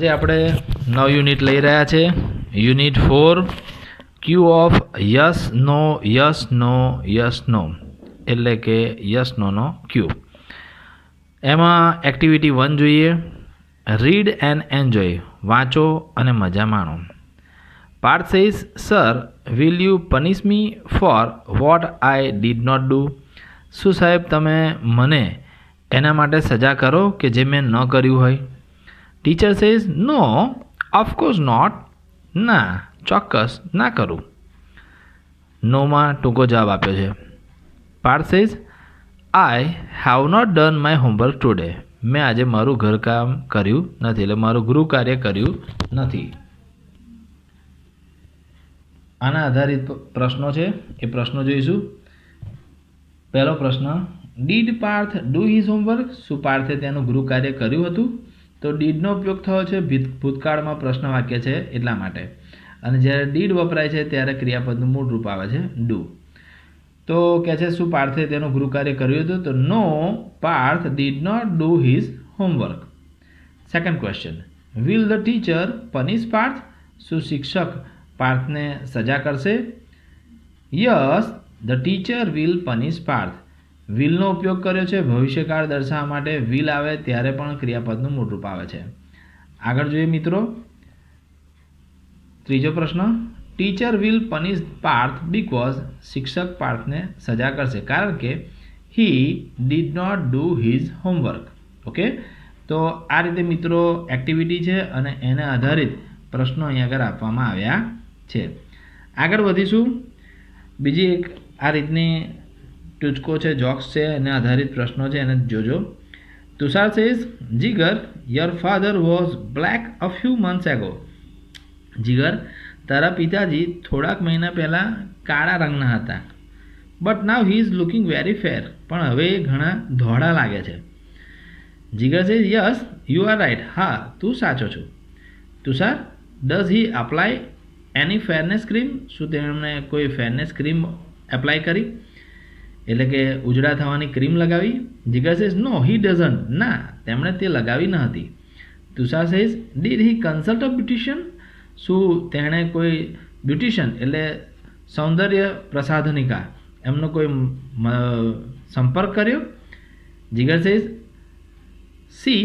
આજે આપણે નવ યુનિટ લઈ રહ્યા છે. Unit 4 Q of yes no એટલે કે યસ નો ક્યુ. એમાં એક્ટિવિટી 1 જોઈએ. રીડ એન્ડ એન્જોય, વાંચો અને મજા માણો. Parth says, sir will you punish me for what I did not do. શું સાહેબ તમે મને એના માટે સજા કરો કે જે મેં ન કર્યું હોય. Teacher says, no of course not. ના, ચોક્કસ ના કરું. નોમાં ટૂંકો જવાબ આપ્યો છે. Parth says, I have not done my homework today. મેં આજે મારું ઘરકામ કર્યું નથી, એટલે મારું ગૃહ કાર્ય કર્યું નથી. આના આધારિત પ્રશ્નો છે, એ પ્રશ્નો જોઈશું. પહેલો પ્રશ્ન, did Parth do his homework. શું પાર્થે તેનું ગૃહ કાર્ય કર્યું હતું? તો ડીડનો ઉપયોગ થયો છે ભૂતકાળમાં પ્રશ્ન વાક્ય છે એટલા માટે, અને જ્યારે ડીડ વપરાય છે ત્યારે ક્રિયાપદનું મૂળ રૂપ આવે છે ડુ. તો કહે છે શું પાર્થે તેનું ગૃહ કાર્ય કર્યું હતું? તો no, Parth did not do his homework. Second question, will the teacher punish Parth. શું શિક્ષક પાર્થને સજા કરશે? Yes, the teacher will punish Parth. વિલનો ઉપયોગ કર્યો છે ભવિષ્યકાળ દર્શાવવા માટે. વિલ આવે ત્યારે પણ ક્રિયાપદનું મૂળ રૂપ આવે છે. આગળ જોઈએ મિત્રો. ત્રીજો પ્રશ્ન, teacher will punish Parth because. શિક્ષક પાર્થને સજા કરશે કારણ કે he did not do his homework. Okay, તો આ રીતે મિત્રો એક્ટિવિટી છે અને એને આધારિત પ્રશ્નો અહીંયા આગળ આપવામાં આવ્યા છે. આગળ વધીશું. બીજી એક આ રીતની ટૂચકો છે, જોક્સ છે, એને આધારિત પ્રશ્નો છે, એને જોજો. Tushar says, Jigar your father was black a few months ago. Jigar, તારા પિતાજી થોડાક મહિના પહેલાં કાળા રંગના હતા. But now he is looking very fair. પણ હવે એ ઘણા ધોળા લાગે છે. Jigar says, yes you are right. હા, તું સાચો છો. Tushar, does he apply any fairness cream. શું તેમણે કોઈ ફેરનેસ ક્રીમ એપ્લાય કરી, એટલે કે ઉજળા થવાની ક્રીમ લગાવી? જીગર સેઝ, નો હી ડઝન્ટ. ના, તેમણે તે લગાવી ન હતી. Tushar says, did he consult a beautician. શું તેણે કોઈ બ્યુટિશિયન એટલે સૌંદર્ય પ્રસાધનિકા એમનો કોઈ સંપર્ક કર્યો? Jigar says, see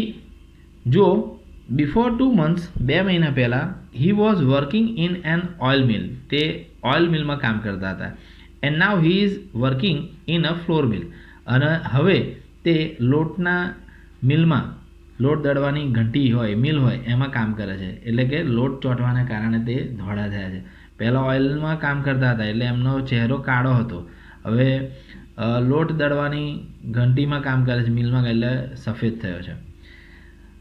Joe before 2 months, 2 મહિના પહેલાં, he was working in an oil mill. તે ઓઇલ મિલમાં કામ કરતા હતા. And now he is working in a flour mill. અને હવે તે લોટના મિલમાં, લોટ દળવાની ઘંટી હોય, મિલ હોય, એમાં કામ કરે છે. એટલે કે લોટ ચોંટવાના કારણે તે ધોળા થયા છે. પહેલાં ઓઇલમાં કામ કરતા હતા એટલે એમનો ચહેરો કાળો હતો. હવે લોટ દળવાની ઘંટીમાં કામ કરે છે, મિલમાં, એટલે સફેદ થયો છે.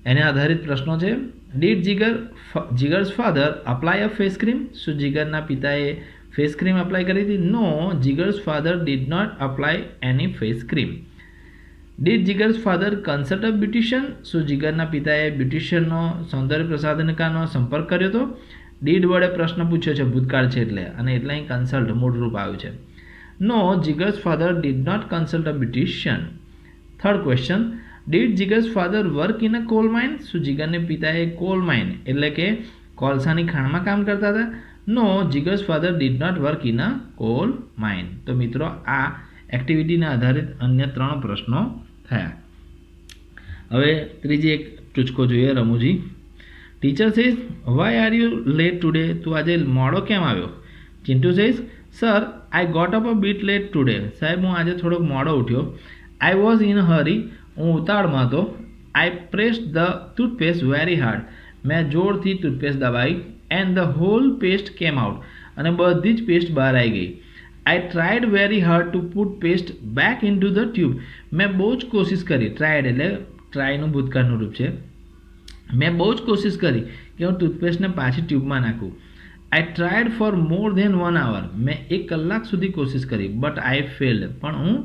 એને આધારિત પ્રશ્નો છે. Did Jigar's father apply a face cream. શું જીગરના પિતાએ ફેસ ક્રીમ અપ્લાય કરી હતી? No, Jigar's father did not apply any face cream. Did Jigar's father consult a beautician. શું જીગરના પિતાએ બ્યુટિશિયનનો, સૌંદર્ય પ્રસાધનિકાનો સંપર્ક કર્યો હતો? ડીડ વડે પ્રશ્ન પૂછ્યો છે, ભૂતકાળ છે એટલે, અને એટલે અહીં કન્સલ્ટ મૂળરૂપ આવ્યું છે. No, Jigar's father did not consult a beautician. Third question, did Jigar's father work in a coal mine. શું જીગરને પિતાએ કોલ માઇન એટલે કે કોલસાની ખાણમાં કામ કરતા હતા? No, Jigar's father did not work in a coal mine. તો મિત્રો આ એક્ટિવિટીના આધારિત અન્ય 3 પ્રશ્નો થયા. હવે ત્રીજી એક ટૂચકો જોઈએ, રમૂજી. Teacher says, why are you late today. તું આજે મોડો કેમ આવ્યો? Chintu says, sir I got up a bit late today. સાહેબ હું આજે થોડોક મોડો ઉઠ્યો. I was in a hurry. હું ઉતાવળમાં હતો. I pressed the toothpaste very hard. મેં જોરથી ટૂથપેસ્ટ દબાવી. And the whole paste came out. અને બધી જ પેસ્ટ બહાર આવી ગઈ. I tried very hard to put paste back in to the tube. મેં બહુ જ કોશિશ કરી. ટ્રાયડ એટલે ટ્રાયનું ભૂતકાળનું રૂપ છે. મેં બહુ જ કોશિશ કરી કે હું ટૂથપેસ્ટને પાછી ટ્યુબમાં નાખું. I tried for more than 1 hour. મેં 1 કલાક સુધી કોશિશ કરી. But I failed. પણ હું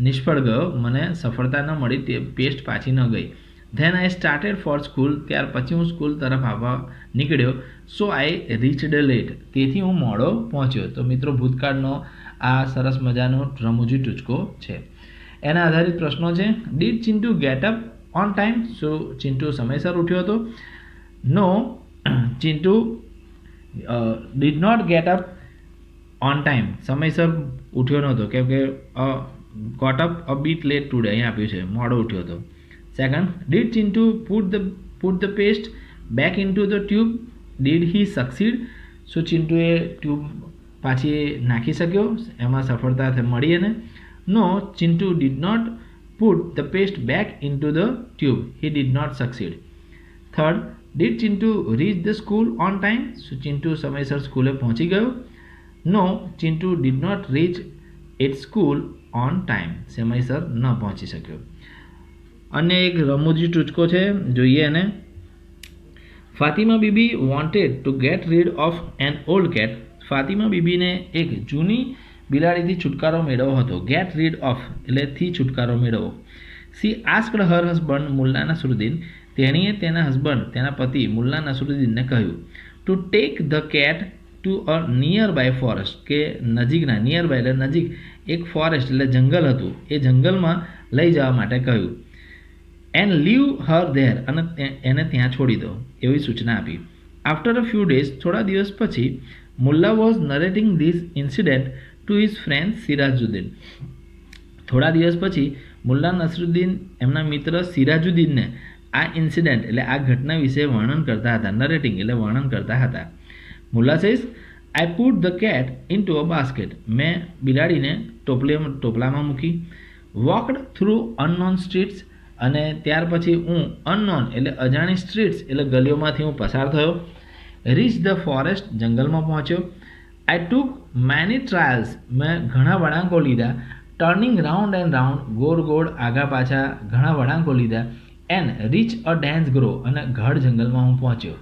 નિષ્ફળ ગયો. મને સફળતા ન મળી. તે પેસ્ટ પાછી ન ગઈ. Than I started for school. ત્યાર પછી હું સ્કૂલ તરફ આવવા નીકળ્યો. સો આઈ રીચડ લેટ. તેથી હું મોડો પહોંચ્યો. તો મિત્રો ભૂતકાળનો આ સરસ મજાનો રમૂજી ટૂચકો છે. એના આધારિત પ્રશ્નો છે. Did Chintu get up on time. શું ચિન્ટુ સમયસર ઉઠ્યો હતો? No Chintu did not get up on time, સમયસર ઉઠ્યો નહોતો કેમ કે got up a bit late today અહીં આપ્યું છે, મોડો ઉઠ્યો હતો. Second, did Chintu put the paste back in to the tube, did he succeed, શું ચિંટુએ ટ્યુબ પાછી નાખી શક્યો, એમાં સફળતા મળી એને? No, Chintu did not put the paste back in to the tube, he did not succeed. Third, did Chintu reach the school on time, શું ચિંટુ સમયસર સ્કૂલે પહોંચી ગયો? No, Chintu did not reach it school on time, સમયસર ન પહોંચી શક્યો. અને એક રમૂજી ટૂચકો છે, જોઈએ એને. Fatima Bibi wanted to get rid of an old cat, Fatima બીબીને એક જૂની બિલાડીથી છુટકારો મેળવવો હતો. ગેટ રીડ ઓફ એટલે થી છુટકારો મેળવવો. She asked her husband Mulla Nasruddin, તેણીએ તેના હસબન્ડ તેના પતિ મુલ્લા નસરુદ્દીનને કહ્યું to take the cat to a nearby forest, કે નજીકના, નિયર બાય એટલે નજીક, એક ફોરેસ્ટ એટલે જંગલ હતું, એ જંગલમાં લઈ જવા માટે કહ્યું. એન્ડ લીવ હર ધેર, અને એને ત્યાં છોડી દો, એવી સૂચના આપી. આફ્ટર અ ફ્યુ ડેઝ, થોડા દિવસ પછી, Mulla was narrating this incident to his friend Sirajuddin, થોડા દિવસ પછી મુલ્લા નસરુદ્દીન એમના મિત્ર સિરાજુદ્દીનને આ ઇન્સિડન્ટ એટલે આ ઘટના વિશે વર્ણન કરતા હતા. નરેટિંગ એટલે વર્ણન કરતા હતા. Mulla says, I put the cat in to a basket, મેં બિલાડીને ટોપલામાં મૂકી. વોકડ થ્રુ અનનોન સ્ટ્રીટ્સ, અને ત્યાર પછી હું અનનોન એટલે અજાણી સ્ટ્રીટ્સ એટલે ગલીઓમાંથી હું પસાર થયો. રીચ ધ ફોરેસ્ટ, જંગલમાં પહોંચ્યો. આઈ ટુક મેની ટ્રાયલ્સ, મેં ઘણા વળાંકો લીધા. ટર્નિંગ રાઉન્ડ એન્ડ રાઉન્ડ, ગોળ ગોળ આગા પાછા ઘણા વળાંકો લીધા. And reach a dense grove, અને ગાઢ જંગલમાં હું પહોંચ્યો.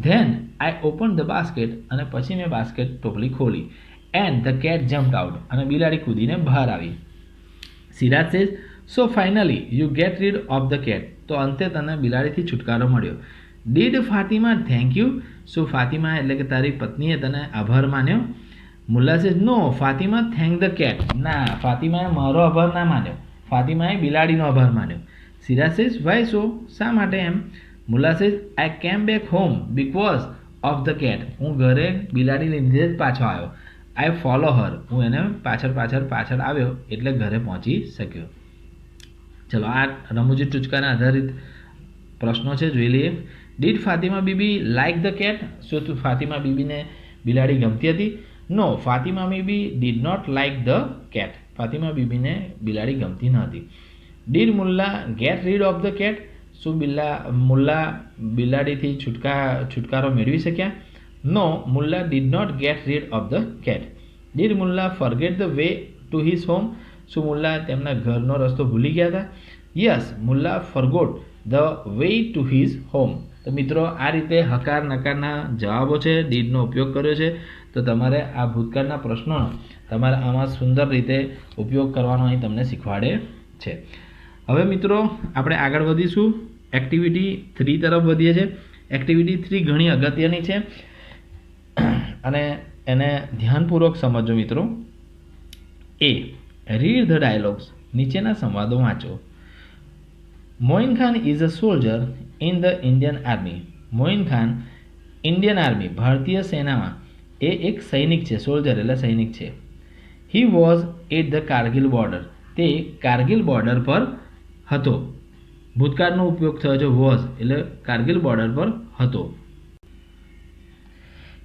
Then I open the basket, અને પછી મેં બાસ્કેટ ટોપલી ખોલી. And the cat jumped out, અને બિલાડી કૂદીને બહાર આવી. Siraj says, so finally you get rid of the cat, તો અંતે તને બિલાડીથી છુટકારો મળ્યો. ડીડ ફાતિમા થેન્ક યુ, શું ફાતિમા એટલે કે તારી પત્નીએ તને આભાર માન્યો? Mulla says, no, Fatima thank the cat, ના, ફાતિમાએ મારો આભાર ના માન્યો, ફાતિમાએ બિલાડીનો આભાર માન્યો. સિરાજ સેઝ, વાય સો, શા માટે એમ? મુલ્લા સેઝ, આઈ કેમ back home because of the cat, હું ઘરે બિલાડીને લીધે જ પાછો આવ્યો. આઈ ફોલો હર, હું એને પાછળ આવ્યો એટલે ઘરે પહોંચી શક્યો. ચલો, આ રમૂજી ટૂચકાના આધારિત પ્રશ્નો છે, જોઈ લઈએ. Did Fatima Bibi like the cat, શું ફાતિમા બીબીને બિલાડી ગમતી હતી? No, Fatima Bibi did not like the cat, Fatima બીબીને બિલાડી ગમતી ન હતી. Did Mulla get rid of the cat, શું મુલ્લા બિલાડીથી છુટકારો મેળવી શક્યા? No, Mulla did not get rid of the cat. Did Mulla forget the way to his home, શું મુલ્લા તેમના ઘરનો રસ્તો ભૂલી ગયા હતા? Yes, Mulla forgot the way to his home. તો મિત્રો, આ રીતે હકાર નકારના જવાબો છે, ડીડનો ઉપયોગ કર્યો છે. તો તમારે આ ભૂતકાળના પ્રશ્નોનો તમારે આમાં સુંદર રીતે ઉપયોગ કરવાનો અહીં તમને શીખવાડે છે. હવે મિત્રો, આપણે આગળ વધીશું, એક્ટિવિટી 3 તરફ વધીએ છીએ. એક્ટિવિટી 3 ઘણી અગત્યની છે અને એને ધ્યાનપૂર્વક સમજો મિત્રો. એ, રીડ ધ ડાયલોગ્સ, નીચેના સંવાદો વાંચો. Moin Khan is a soldier in the Indian army, Moin Khan Indian army ભારતીય સેનામાં એ એક સૈનિક છે, સોલ્જર એટલે સૈનિક છે. He was at the Kargil border, તે કારગિલ બોર્ડર પર હતો. ભૂતકાળનો ઉપયોગ થયો છે વોઝ, એટલે કારગિલ બોર્ડર પર હતો.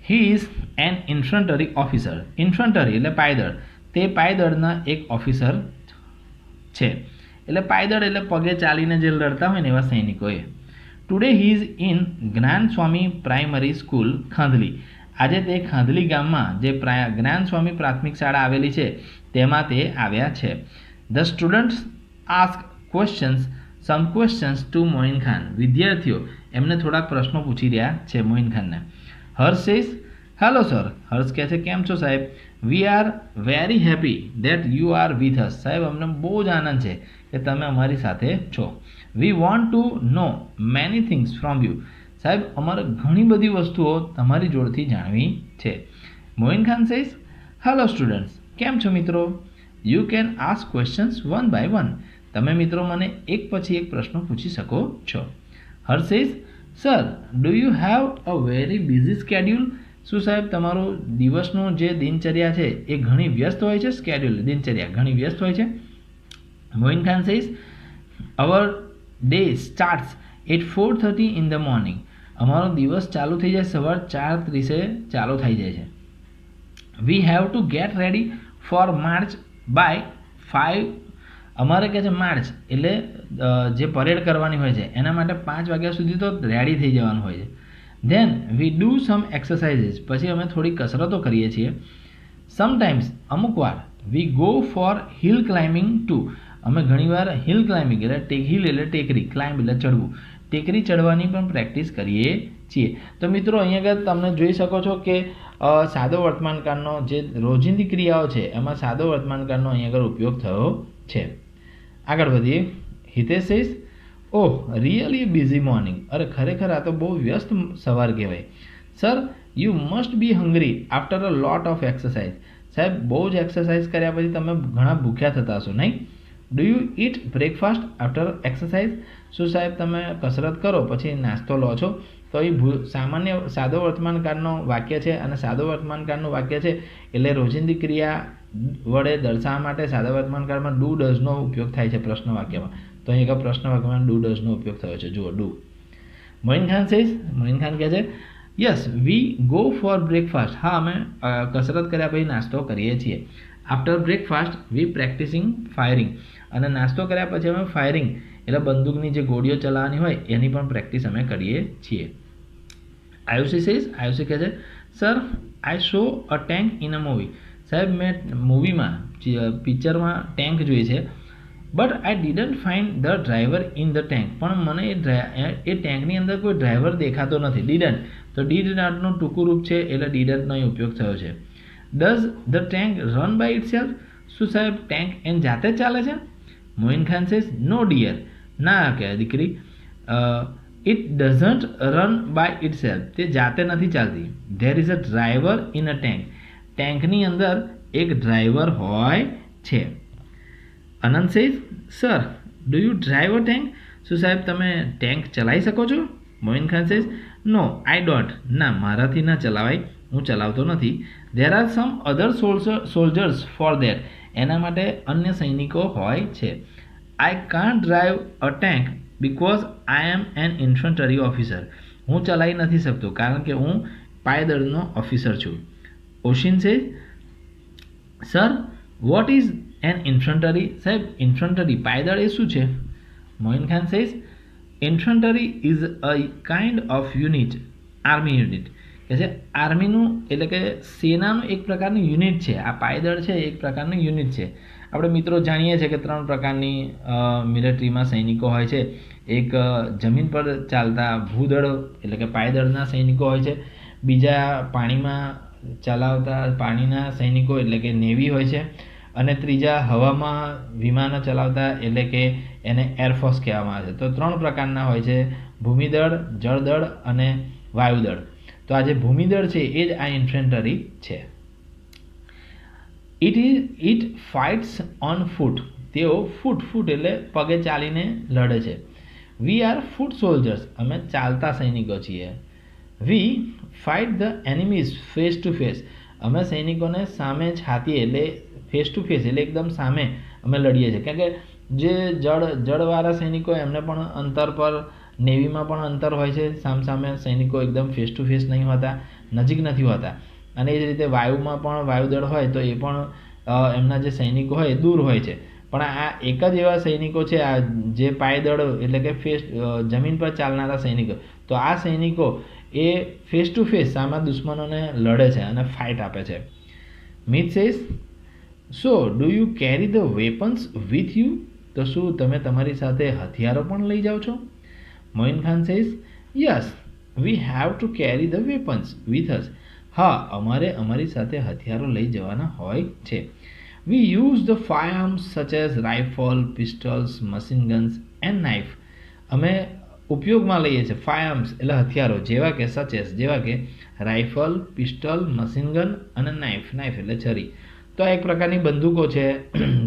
He is an infantry officer, ઇન્ફન્ટરી એટલે પાયદળ, તે પાયદળના એક ઓફિસર છે. એટલે પાયદળ એટલે પગે ચાલીને જે લડતા હોય ને એવા સૈનિકોએ. ટુડે હી ઇઝ ઇન જ્ઞાન સ્વામી પ્રાઇમરી સ્કૂલ ખાંધલી, આજે તે ખાંધલી ગામમાં જે જ્ઞાન સ્વામી પ્રાથમિક શાળા આવેલી છે તેમાં તે આવ્યા છે. The students ask some questions to Moin Khan, વિદ્યાર્થીઓ એમને થોડાક પ્રશ્નો પૂછી રહ્યા છે મોઇન ખાનને. હર્ષ સેઝ, હેલો સર, હર્ષ કહે છે કેમ છો સાહેબ? We are very happy that you are with us, સાહેબ અમને બહુ જ આનંદ છે કે તમે અમારી સાથે છો. We want to know many things from you, સાહેબ અમારે ઘણી બધી વસ્તુઓ તમારી જોડેથી જાણવી છે. Moin Khan says, hello students, કેમ છો મિત્રો? You can ask questions one by one, તમે મિત્રો મને એક પછી એક પ્રશ્નો પૂછી શકો છો. Harsh says, sir do you have a very busy schedule? શું સાહેબ તમારો દિવસનું જે દિનચર્યા છે એ ઘણી વ્યસ્ત હોય છે? સ્કેડ્યુલ દિનચર્યા ઘણી વ્યસ્ત હોય છે. Moin Khan says our day starts at 4:30 in the morning. અમારો દિવસ ચાલુ થઈ જાય સવાર 4:30 ચાલુ થઈ જાય છે. We have to get ready for march by 5. અમારે કહે છે માર્ચ એટલે જે પરેડ કરવાની હોય છે એના માટે 5 વાગ્યા સુધી તો રેડી થઈ જવાનું હોય છે. Then we do some exercises. પછી અમે થોડી કસરતો કરીએ છીએ. સમટાઈમ્સ અમુક વાર we go for hill climbing too. અમે ઘણીવાર હિલ ક્લાઇમ્બિંગ એટલે હિલ એટલે ટેકરી, ક્લાઇમ્બ એટલે ચડવું, ટેકરી ચડવાની પણ પ્રેક્ટિસ કરીએ છીએ. તો મિત્રો અહીંયા આગળ તમે જોઈ શકો છો કે સાદો વર્તમાનકાળનો જે રોજિંદી ક્રિયાઓ છે એમાં સાદો વર્તમાનકાળનો અહીંયા આગળ ઉપયોગ થયો છે. આગળ વધીએ. હિતેશ સેઝ ઓહ રિયલી બિઝી મોર્નિંગ. અરે ખરેખર આ તો બહુ વ્યસ્ત સવાર કહેવાય. Sir you must be hungry after a lot of exercise. સાહેબ બહુ જ એક્સરસાઇઝ કર્યા પછી તમે ઘણા ભૂખ્યા થતા હશો નહીં? Do you it breakfast after exercise. શું સાહેબ તમે કસરત કરો પછી નાસ્તો લો છો? તો એ સામાન્ય સાદો વર્તમાનકાળનો વાક્ય છે અને સાદો વર્તમાનકાળનું વાક્ય છે એટલે રોજિંદી ક્રિયા વડે દર્શાવવા માટે સાદા વર્તમાનકાળમાં ડુ ડઝનો ઉપયોગ થાય છે પ્રશ્ન વાક્યમાં. તો અહીં એક પ્રશ્ન વાક્યમાં ડુ ડઝનો ઉપયોગ થયો છે. જુઓ ડુ. મોઇન ખાન સેઝ મોઇન ખાન કહે છે yes we go four breakfast. હા અમે કસરત કર્યા પછી નાસ્તો કરીએ છીએ. આફ્ટર બ્રેકફાસ્ટ વી પ્રેક્ટિસિંગ ફાયરિંગ. અને નાસ્તો કર્યા પછી અમે ફાયરિંગ એટલે બંદૂકની જે ગોળીઓ ચલાવવાની હોય એની પણ પ્રેક્ટિસ અમે કરીએ છીએ. આયુષી સેઝ આયુષી કહે છે sir I saw a tank in a movie. સાહેબ મેં મૂવીમાં પિક્ચરમાં ટેન્ક જોઈ છે but I didn't find the driver in the tank. પણ મને એ ટેન્કની અંદર કોઈ ડ્રાઈવર દેખાતો નથી. ડીડન્ટ તો ડીડ નોટનું ટૂંકું રૂપ છે એટલે ડીડન્ટનો ઉપયોગ થયો છે. Does the tank run by itself. શું સાહેબ ટેન્ક એની જાતે જ ચાલે છે? Moin Khan says no dear. ના કે દીકરી it doesn't run by itself. તે જાતે નથી ચાલતી. There is a driver in a tank. ટેન્કની અંદર એક ડ્રાઈવર હોય છે. Anant says sir do you drive a tank. શું સાહેબ તમે ટેન્ક ચલાવી શકો છો? Moin Khan says no I don't. ના મારાથી ના ચલાવાય, હું ચલાવતો નથી. There are some other soldiers for that. એના માટે અન્ય સૈનિકો હોય છે. I can't drive a tank because I am an infantry officer. હું ચલાવી નથી શકતો કારણ કે હું પાયદળનો ઓફિસર છું. Oshin says sir what is an infantry. સાહેબ ઇન્ફન્ટરી પાયદળ એ શું છે? Moin Khan says infantry is a kind of unit, army unit. કે છે આર્મીનું એટલે કે સેનાનું એક પ્રકારનું યુનિટ છે. આ પાયદળ છે એક પ્રકારનું યુનિટ છે. આપણે મિત્રો જાણીએ છીએ કે 3 પ્રકારની મિલિટરીમાં સૈનિકો હોય છે. એક જમીન પર ચાલતા ભૂદળ એટલે કે પાયદળના સૈનિકો હોય છે. બીજા પાણીમાં ચલાવતા પાણીના સૈનિકો એટલે કે નેવી હોય છે. અને ત્રીજા હવામાં વિમાનો ચલાવતા એટલે કે એને એરફોર્સ કહેવામાં આવે છે. તો 3 પ્રકારના હોય છે: ભૂમિદળ, જળદળ અને વાયુદળ. તો આ જે ભૂમિદળ છે એ જ આ ઇન્ફેન્ટરી છે. It fights on foot. તેઓ ફૂટ એટલે પગે ચાલીને લડે છે. We are foot soldiers. અમે ચાલતા સૈનિકો છીએ. We fight the enemies face to face. અમે સૈનિકોને સામે છાતીએ એટલે ફેસ ટુ ફેસ એટલે એકદમ સામે અમે લડીએ છીએ. કારણ કે જે જળવાળા સૈનિકો એમને પણ અંતર પર, નેવીમાં પણ અંતર હોય છે. સામસામે સૈનિકો એકદમ ફેસ ટુ ફેસ નહીં હોતા, નજીક નથી હોતા. અને એ જ રીતે વાયુમાં પણ વાયુદળ હોય તો એ પણ એમના જે સૈનિકો હોય એ દૂર હોય છે. પણ આ એક જ એવા સૈનિકો છે આ જે પાયદળ એટલે કે જમીન પર ચાલનારા સૈનિકો. તો આ સૈનિકો એ ફેસ ટુ ફેસ સામે દુશ્મનોને લડે છે અને ફાઇટ આપે છે. Myth says so do you carry the weapons with you. તો શું તમે તમારી સાથે હથિયારો પણ લઈ જાઓ છો? Moin Khan says yes we have to carry the weapons with us. હા અમારે અમારી સાથે હથિયારો લઈ જવાના હોય છે. વી use the ફાયર્સ such as rifle, પિસ્ટલ્સ, machine guns and knife. અમે ઉપયોગમાં લઈએ છીએ ફાયર્સ એટલે હથિયારો જેવા કે સચ એઝ જેવા કે રાઇફલ, પિસ્ટલ, મશીન ગન અને નાઇફ એટલે છરી. તો આ એક પ્રકારની બંદૂકો છે.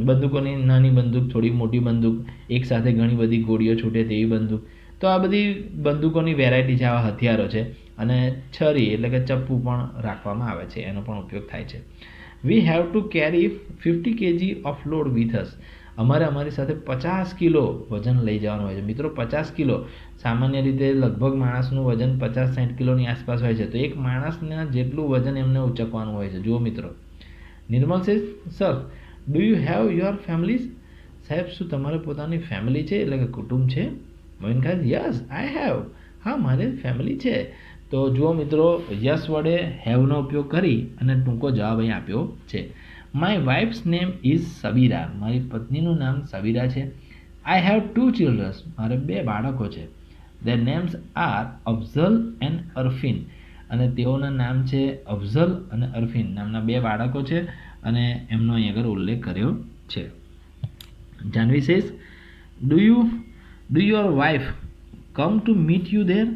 બંદૂકોની નાની બંદૂક, થોડી મોટી બંદૂક, એક સાથે ઘણી બધી ગોળીઓ છૂટે તેવી બંદૂક. તો તો આ બધી બંદૂકોની વેરાયટી છે, આવા હથિયારો છે. અને છરી એટલે કે ચપ્પુ પણ રાખવામાં આવે છે, એનો પણ ઉપયોગ થાય છે. We have to carry 50 kg off load with us. અમારે અમારી સાથે 50 કિલો વજન લઈ જવાનું હોય છે. મિત્રો 50 કિલો સામાન્ય રીતે લગભગ માણસનું વજન 50-60 કિલોની આસપાસ હોય છે, તો એક માણસના જેટલું વજન એમને ઉચકવાનું હોય છે. જુઓ મિત્રો, Nirmal says sir do you have your families. સાહેબ શું તમારે પોતાની ફેમિલી છે એટલે કે કુટુંબ છે? Moin Khan yes I have. હા મારે ફેમિલી છે. તો જુઓ મિત્રો, યસ વડે હેવનો ઉપયોગ કરી અને ટૂંકો જવાબ અહીં આપ્યો છે. My wife's name is Sabira. મારી પત્નીનું નામ સબીરા છે. I have 2 childrens. મારે 2 બાળકો છે. Their names are Afzal and Arfeen. અને તેઓના નામ છે અફઝલ અને અરફીન નામના 2 બાળકો છે, અને એમનો અહીં આગળ ઉલ્લેખ કર્યો છે. Janvi says do your wife come to meet you there.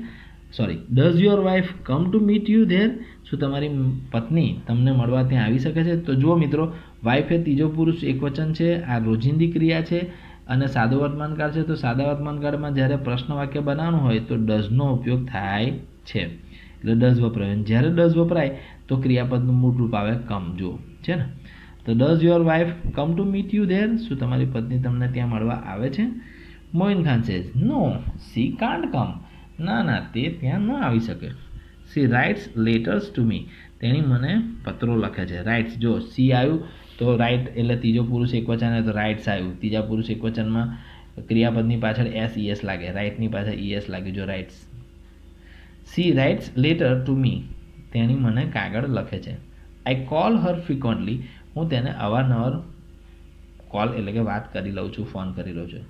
Does your wife come to meet you there. શું તમારી પત્ની તમને મળવા ત્યાં આવી શકે છે? તો જુઓ મિત્રો, વાઇફ એ ત્રીજો પુરુષ એકવચન છે. આ રોજિંદી ક્રિયા છે અને સાદો વર્તમાનકાળ છે. તો સાદા વર્તમાનકાળમાં જ્યારે પ્રશ્ન વાક્ય બનાવવાનું હોય તો ડઝનો ઉપયોગ થાય છે, એટલે ડઝ વપરાય. જ્યારે ડઝ વપરાય તો ક્રિયાપદનું મૂળ રૂપ આવે કમ. જુઓ છે ને, તો does your wife come to meet you there. શું તમારી પત્ની તમને ત્યાં મળવા આવે છે? Moin Khan says no she can't come. ના તે ત્યાં ન આવી શકે. She writes letters to me. તેણી મને પત્રો લખે છે. રાઇટ્સ, જો સી આવ્યું તો રાઇટ એટલે ત્રીજો પુરુષ એકવચન તો રાઇટ્સ આવ્યું. ત્રીજા પુરુષ એકવચનમાં ક્રિયાપદની પાછળ SES લાગે, રાઇટની પાછળ ES લાગે. Jo writes. She writes letter to me. તેણી મને કાગળ લખે છે. I call her frequently. હું તેને અવારનવાર કોલ એટલે કે વાત કરી લઉં છું, ફોન કરી લઉં છું.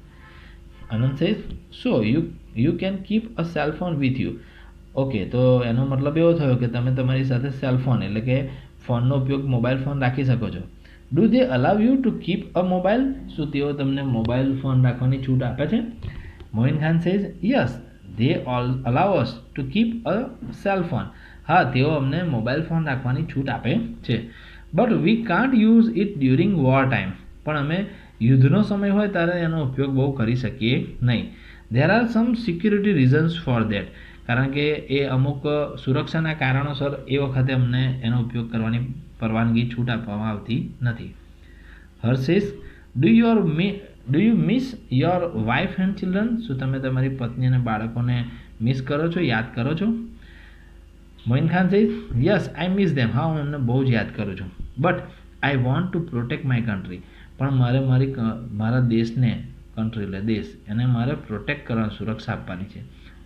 Anand says so you can keep a cell phone with you. Okay, તો એનો મતલબ એવો થયો કે તમે તમારી સાથે સેલફોન એટલે કે ફોનનો ઉપયોગ મોબાઈલ ફોન રાખી શકો છો. Do they allow you to keep a mobile. શું તેઓ તમને મોબાઈલ ફોન રાખવાની છૂટ આપે છે? Moin Khan says yes they allow us to keep a cell phone. હા, તેઓ અમને મોબાઈલ ફોન રાખવાની છૂટ આપે છે. But we can't use it during war time. પણ અમે યુદ્ધનો સમય હોય ત્યારે એનો ઉપયોગ બહુ કરી શકીએ નહીં. There are sum security reasons for that. કારણ કે એ અમુક સુરક્ષાના કારણોસર એ વખતે અમને એનો ઉપયોગ કરવાની પરવાનગી છૂટ આપવામાં આવતી નથી. હર્ષિસ do you miss your wife and children. શું તમે તમારી પત્ની અને બાળકોને મિસ કરો છો, યાદ કરો છો? Moin Khan says yes I miss them. હા, હું એમને બહુ જ યાદ કરું છું. But I want to protect my country. પણ મારે મારા દેશને, કન્ટ્રી એટલે દેશ, એને મારે પ્રોટેક્ટ કરવાની, સુરક્ષા આપવાની છે.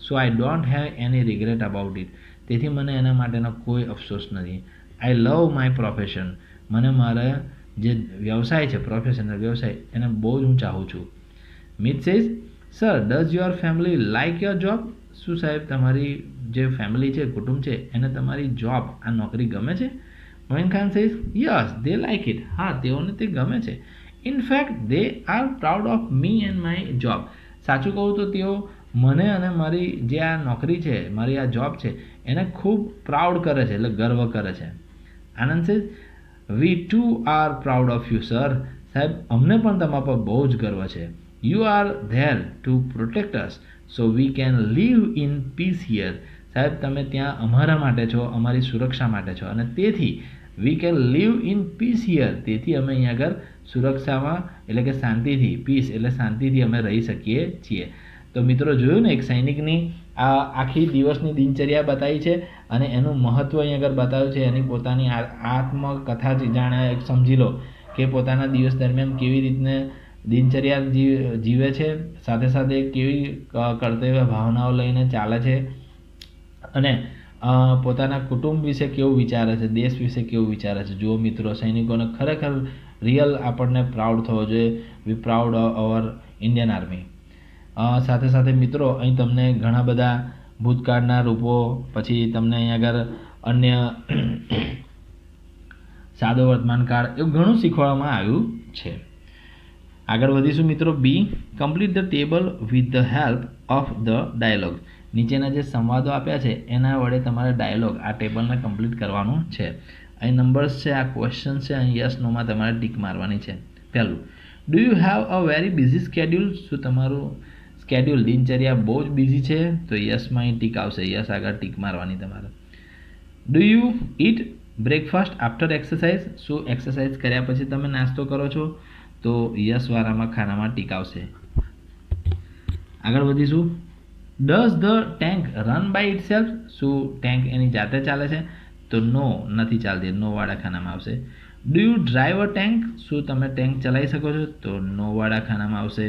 So I don't have any regret about it. તેથી મને એના માટેનો કોઈ અફસોસ નથી. I love my profession. મને મારા જે વ્યવસાય છે, પ્રોફેશનલ વ્યવસાય, એને બહુ જ હું ચાહું છું. Mit says sir does your family like your job. શું સાહેબ તમારી જે ફેમિલી છે, કુટુંબ છે, એને તમારી જોબ, આ નોકરી ગમે છે? Moin Khan says yes they like it. હા, તેઓને તે ગમે છે. In fact they are proud of me and my job. સાચું કહું તો તેઓ મને અને મારી જે આ નોકરી છે, મારી આ જોબ છે, એને ખૂબ પ્રાઉડ કરે છે, એટલે ગર્વ કરે છે. Anand says we too are proud of you sir. સાહેબ અમને પણ તમારા પર બહુ જ ગર્વ છે. You are there to protect us so we can live in peace here. સાહેબ તમે ત્યાં અમારા માટે છો, અમારી સુરક્ષા માટે છો, અને તેથી we can live in peace here. તેથી અમે અહીંયા આગળ સુરક્ષામાં એટલે કે શાંતિથી, પીસ એટલે શાંતિથી અમે રહી શકીએ છીએ. તો મિત્રો જોયું ને, એક સૈનિકની આ આખી દિવસની દિનચર્યા બતાવી છે અને એનું મહત્ત્વ અહીં આગળ બતાવ્યું છે. એની પોતાની આત્મકથા જાણે સમજી લો કે પોતાના દિવસ દરમિયાન કેવી રીતને દિનચર્યા જીવે છે, સાથે સાથે કેવી કર્તવ્ય ભાવનાઓ લઈને ચાલે છે, અને પોતાના કુટુંબ વિશે કેવું વિચારે છે, દેશ વિશે કેવું વિચારે છે. જુઓ મિત્રો, સૈનિકોને ખરેખર રિયલ આપણને પ્રાઉડ થવો જોઈએ. વી પ્રાઉડ અવર ઇન્ડિયન આર્મી. સાથે સાથે મિત્રો અહીં તમને ઘણા બધા ભૂતકાળના રૂપો, પછી તમને અહીં આગળ અન્ય સાદો વર્તમાનકાળ, એવું ઘણું શીખવાડવામાં આવ્યું છે. આગળ વધીશું મિત્રો. B, complete the table with the help of the dialogue. નીચેના જે સંવાદો આપ્યા છે એના વડે તમારે ડાયલોગ, આ ટેબલને કમ્પ્લીટ કરવાનું છે. અહીં નંબર્સ છે, આ ક્વેશ્ચન છે, અહીં યસ નોમાં તમારે ટીક મારવાની છે. પહેલું, do you have a very busy schedule. શું તમારું સ્કેડ્યુલ દિનચર્યા બહુ જ બિઝી છે, તો યસમાં અહીં ટીક આવશે. યસ આગળ ટીક મારવાની તમારે. Do you it breakfast after exercise? શું એક્સરસાઇઝ કર્યા પછી તમે નાસ્તો કરો છો? તો યસવાળામાં ખાનામાં ટીક આવશે. આગળ વધીશું. Does the tank run by itself? શું ટેન્ક એની જાતે ચાલે છે? તો નો, નથી ચાલતી. નો વાળા ખાનામાં આવશે. Do you drive a tank? શું તમે ટેન્ક ચલાવી શકો છો? તો નો વાળા ખાનામાં આવશે.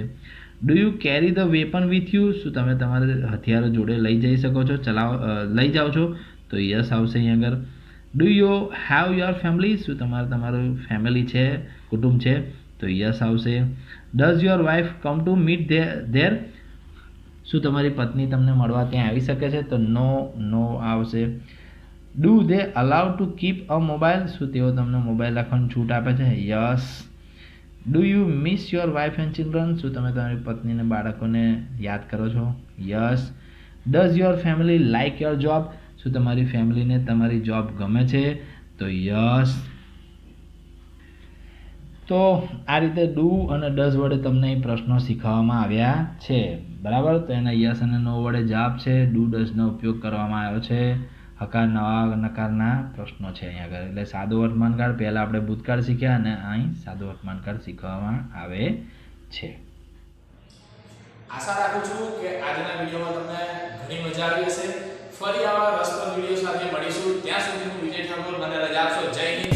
Do you carry the weapon with you? શું તમે તમારા હથિયારો જોડે લઈ જઈ શકો છો, લઈ જાઓ છો? તો યસ આવશે અહીં આગળ. Do you have your family? શું તમારું ફેમિલી છે, કુટુંબ છે? તો યસ આવશે. Does your wife come to meet there? શું તમારી પત્ની તમને મળવા ત્યાં આવી શકે છે? તો નો આવશે. Do they allow to keep a mobile? શું તેઓ તમને મોબાઈલ રાખવાની છૂટ આપે છે? Yes. Do you miss your wife and children? શું તમે તમારી પત્નીને બાળકોને યાદ કરો છો? Yes. Does your family like your job? શું તમારી ફેમિલીને તમારી જોબ ગમે છે? તો યસ. તો આ રીતે ડુ અને ડઝ વડે તમને એ પ્રશ્નો શીખવવામાં આવ્યા છે, બરાબર. તો એના યસ અને નો વડે જવાબ છે. ડુ ડઝનો ઉપયોગ કરવામાં આવ્યો છે. હકાર નવા નકારના પ્રશ્નો છે અહીંયા આગળ. એટલે સાદો વર્તમાનકાળ પહેલાં આપણે ભૂતકાળ શીખ્યા અને અહીં સાદો વર્તમાનકાળ શીખવવામાં આવે છે. આશા રાખું છું કે આજના વિડીયોમાં તમને ઘણી મજા આવી હશે. ફરી આવા રસપ્રદ વિડીયો સાથે મળીશું. ત્યાં સુધી હું વિજય ઠાકોર, મને રજા આપશો. જય હિન્દ.